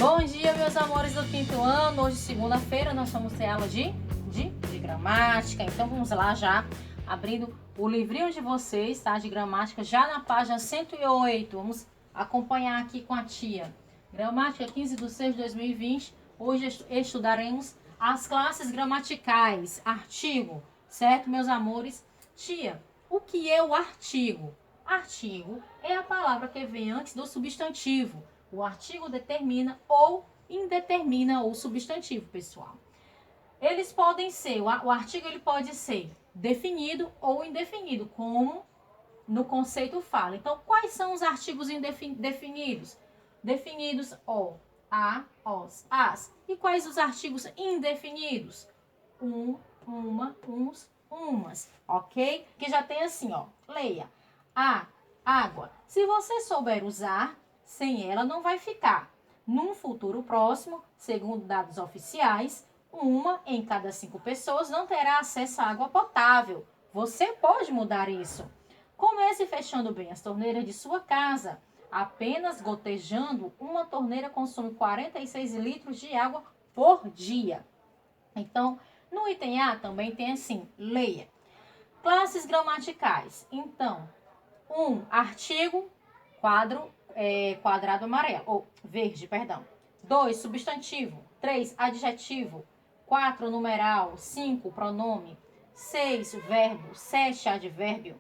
Bom dia, meus amores do quinto ano. Hoje, segunda-feira, nós vamos ter aula de gramática. Então, vamos lá já, abrindo o livrinho de vocês, tá? De gramática, já na página 108. Vamos acompanhar aqui com a tia. Gramática 15/6/2020. Hoje estudaremos as classes gramaticais. Artigo, certo, meus amores? Tia, o que é o artigo? Artigo é a palavra que vem antes do substantivo. O artigo determina ou indetermina o substantivo, pessoal. Eles podem ser, o artigo ele pode ser definido ou indefinido, como no conceito fala. Então, quais são os artigos definidos? Definidos o, a, os, as. E quais os artigos indefinidos? Um, uma, uns, umas, ok? Que já tem assim, ó, leia. A, água. Se você souber usar, sem ela não vai ficar. Num futuro próximo, segundo dados oficiais, 1 em cada 5 pessoas não terá acesso à água potável. Você pode mudar isso. Comece fechando bem as torneiras de sua casa. Apenas gotejando, uma torneira consome 46 litros de água por dia. Então, no item A também tem assim, leia. Classes gramaticais. Então, 1, artigo, quadrado amarelo, ou verde, perdão. 2, substantivo. 3, adjetivo. 4, numeral. 5, pronome. 6, verbo. 7, advérbio.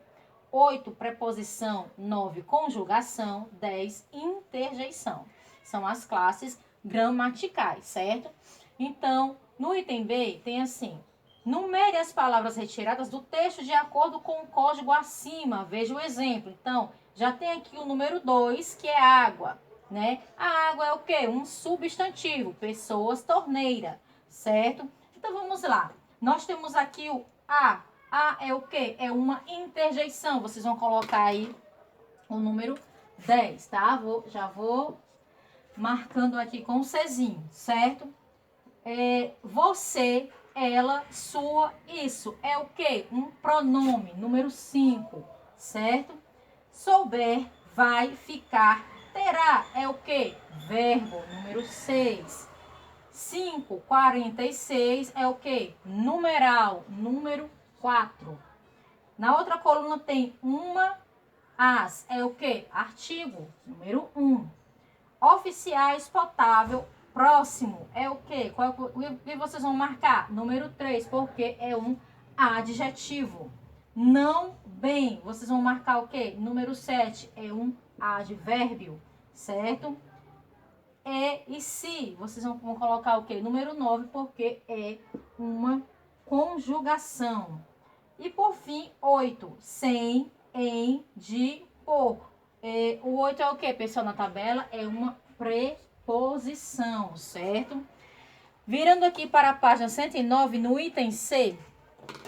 8, preposição. 9, conjugação. 10, interjeição. São as classes gramaticais, certo? Então, no item B tem assim: numere as palavras retiradas do texto de acordo com o código acima. Veja o exemplo. Então, já tem aqui o número 2, que é água, né? A água é o quê? Um substantivo. Pessoas, torneira, certo? Então, vamos lá. Nós temos aqui o A. A é o quê? É uma interjeição. Vocês vão colocar aí o número 10, tá? Já vou marcando aqui com o Czinho, certo? Você, ela, sua, isso. É o quê? Um pronome, número 5, certo? Souber, vai, ficar, terá. É o quê? Verbo, número 6. 5, 46 é o quê? Numeral, número 4. Na outra coluna tem uma, as. É o quê? Artigo, número 1. Oficiais, potável, próximo. É o quê? O que vocês vão marcar? Número 3, porque é um adjetivo. Não bem, vocês vão marcar o quê? Número 7 é um advérbio, certo? E se, vocês vão colocar o quê? Número 9, porque é uma conjugação. E por fim, 8, sem, em, de, por. O 8 é o quê, pessoal, na tabela? É uma preposição, certo? Virando aqui para a página 109, no item C,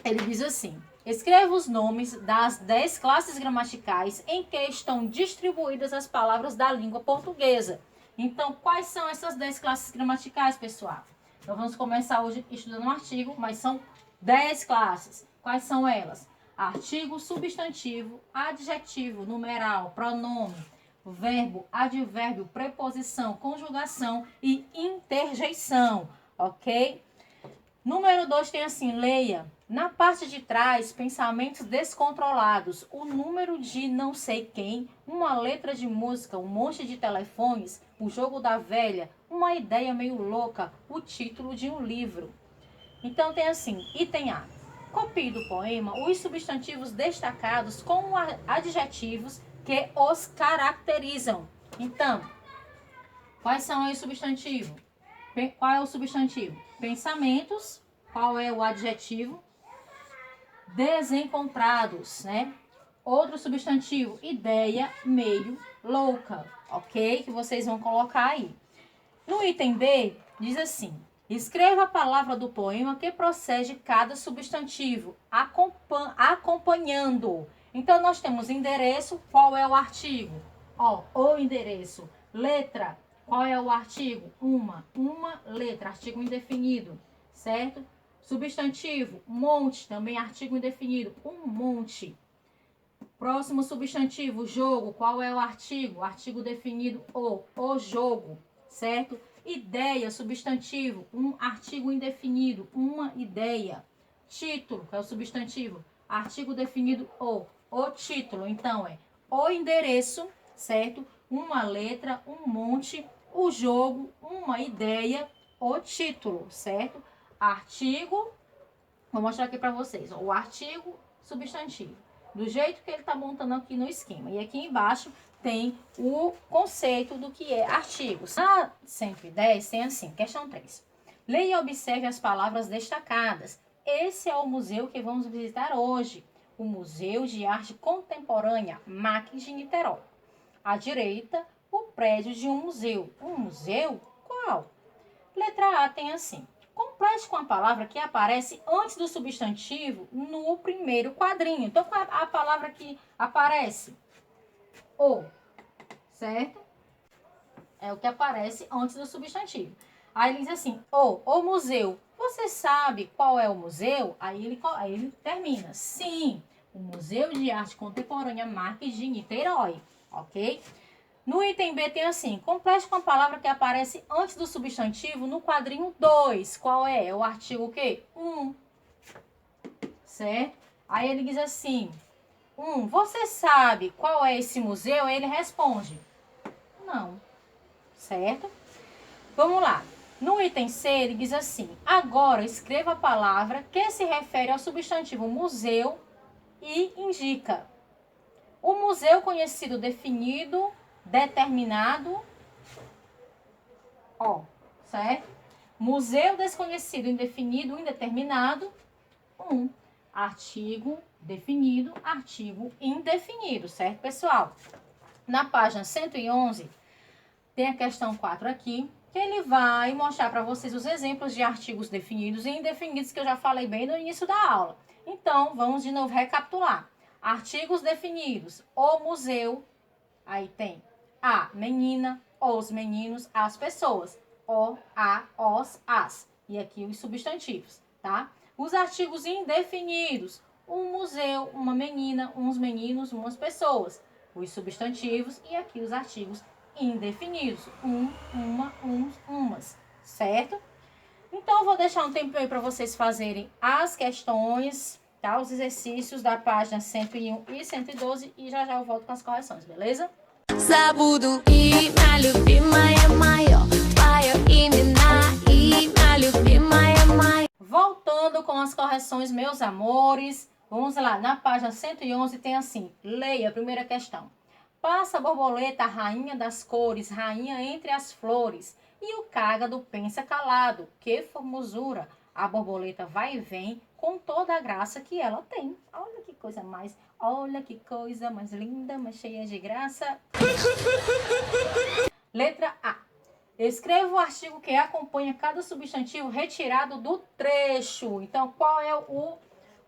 ele diz assim: escreva os nomes das 10 classes gramaticais em que estão distribuídas as palavras da língua portuguesa. Então, quais são essas 10 classes gramaticais, pessoal? Nós vamos começar hoje estudando um artigo, mas são 10 classes. Quais são elas? Artigo, substantivo, adjetivo, numeral, pronome, verbo, advérbio, preposição, conjugação e interjeição, ok? Número 2 tem assim, leia. Na parte de trás, pensamentos descontrolados, o número de não sei quem, uma letra de música, um monte de telefones, o jogo da velha, uma ideia meio louca, o título de um livro. Então tem assim, item A. Copie do poema os substantivos destacados com adjetivos que os caracterizam. Então, quais são os substantivos? Qual é o substantivo? Pensamentos. Qual é o adjetivo? Desencontrados, né? Outro substantivo, ideia meio louca, ok? Que vocês vão colocar aí. No item B, diz assim: escreva a palavra do poema que procede cada substantivo, acompanhando. Então, nós temos endereço, qual é o artigo? O endereço. Letra, qual é o artigo? Uma letra, artigo indefinido, certo? Substantivo, monte, também artigo indefinido, um monte. Próximo substantivo, jogo, qual é o artigo? Artigo definido, o jogo, certo? Ideia, substantivo, um artigo indefinido, uma ideia. Título, que é o substantivo, artigo definido, o título. Então, é o endereço, certo? Uma letra, um monte, o jogo, uma ideia, o título, certo? Artigo, vou mostrar aqui para vocês, ó, o artigo, substantivo, do jeito que ele está montando aqui no esquema. E aqui embaixo tem o conceito do que é artigos. Na 110 tem assim, questão 3. Leia e observe as palavras destacadas. Esse é o museu que vamos visitar hoje, o Museu de Arte Contemporânea MAC de Niterói. À direita, o prédio de um museu. Um museu? Qual? Letra A tem assim. Complete com a palavra que aparece antes do substantivo no primeiro quadrinho. Então, qual é a palavra que aparece? O, certo? É o que aparece antes do substantivo. Aí ele diz assim, o museu. Você sabe qual é o museu? Aí ele termina. Sim, o Museu de Arte Contemporânea Marques de Niterói, ok? No item B tem assim, complete com a palavra que aparece antes do substantivo no quadrinho 2. Qual é? É o artigo o quê? 1. Certo? Aí ele diz assim, você sabe qual é esse museu? Aí ele responde, não. Certo? Vamos lá. No item C, ele diz assim, agora escreva a palavra que se refere ao substantivo museu e indica. O museu conhecido, definido, determinado, certo? Museu desconhecido, indefinido, indeterminado, artigo definido, artigo indefinido, certo, pessoal? Na página 111, tem a questão 4 aqui, que ele vai mostrar para vocês os exemplos de artigos definidos e indefinidos que eu já falei bem no início da aula. Então, vamos de novo recapitular. Artigos definidos, o museu, aí tem a menina, os meninos, as pessoas, o, a, os, as. E aqui os substantivos, tá? Os artigos indefinidos, um museu, uma menina, uns meninos, umas pessoas. Os substantivos e aqui os artigos indefinidos, uma, uns, umas, certo? Então, eu vou deixar um tempo aí para vocês fazerem as questões, tá? Os exercícios da página 101 e 112 e já eu volto com as correções, beleza? Забуду и моя любимая моё, твое имя и моя любимая моё. Voltando com as correções, meus amores, vamos lá, na página 111 tem assim, leia a primeira questão. Passa a borboleta, rainha das cores, rainha entre as flores, e o cágado pensa calado, que formosura, a borboleta vai e vem com toda a graça que ela tem. Olha que coisa mais linda, mais cheia de graça. Letra A. Escreva o artigo que acompanha cada substantivo retirado do trecho. Então, qual é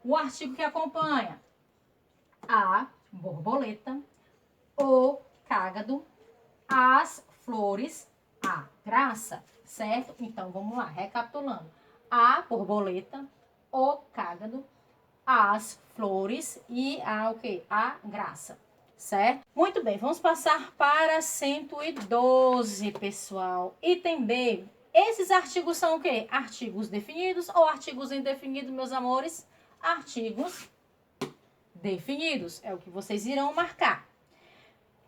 o artigo que acompanha? A borboleta, o cágado, as flores, a graça, certo? Então, vamos lá, recapitulando. A borboleta, o cágado, as flores e a graça, certo? Muito bem, vamos passar para 112, pessoal. Item B. Esses artigos são o quê? Artigos definidos ou artigos indefinidos, meus amores? Artigos definidos. É o que vocês irão marcar.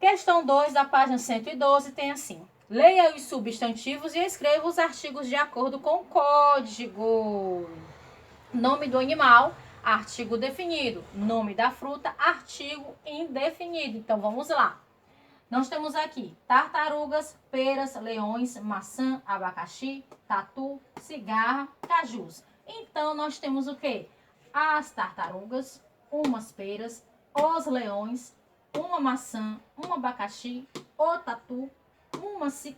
Questão 2 da página 112 tem assim. Leia os substantivos e escreva os artigos de acordo com o código. Nome do animal, artigo definido. Nome da fruta, artigo indefinido. Então, vamos lá. Nós temos aqui tartarugas, peras, leões, maçã, abacaxi, tatu, cigarra, cajus. Então, nós temos o quê? As tartarugas, umas peras, os leões, uma maçã, um abacaxi, o tatu,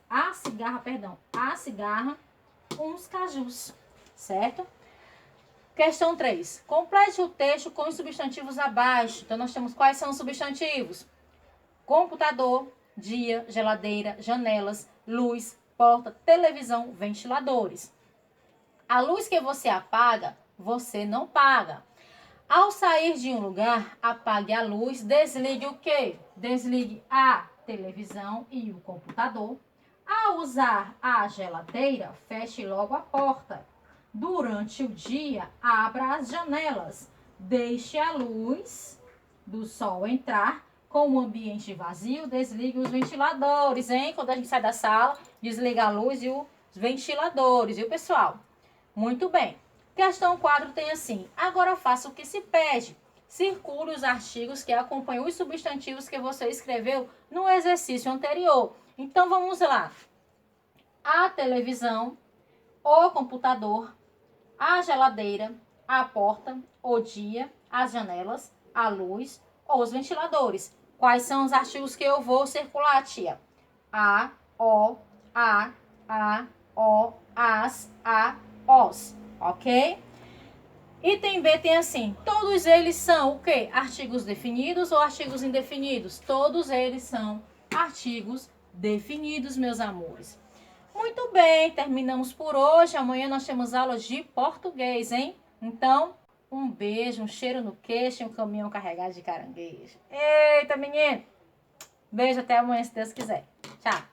a cigarra, uns cajus, certo? Questão 3. Complete o texto com os substantivos abaixo. Então, nós temos quais são os substantivos? Computador, dia, geladeira, janelas, luz, porta, televisão, ventiladores. A luz que você apaga, você não paga. Ao sair de um lugar, apague a luz, desligue o quê? Desligue a televisão e o computador. Ao usar a geladeira, feche logo a porta. Durante o dia, abra as janelas. Deixe a luz do sol entrar. Com o ambiente vazio, desligue os ventiladores, hein? Quando a gente sai da sala, desliga a luz e os ventiladores, viu, pessoal? Muito bem. Questão 4 tem assim: agora faça o que se pede. Circule os artigos que acompanham os substantivos que você escreveu no exercício anterior. Então, vamos lá. A televisão, o computador, a geladeira, a porta, o dia, as janelas, a luz, os ventiladores. Quais são os artigos que eu vou circular, tia? A, o, as, a, os, ok? Item B tem assim: todos eles são o quê? Artigos definidos ou artigos indefinidos? Todos eles são artigos definidos, meus amores. Muito bem, terminamos por hoje. Amanhã nós temos aulas de português, hein? Então, um beijo, um cheiro no queixo e um caminhão carregado de caranguejo. Eita, menino! Beijo, até amanhã, se Deus quiser. Tchau!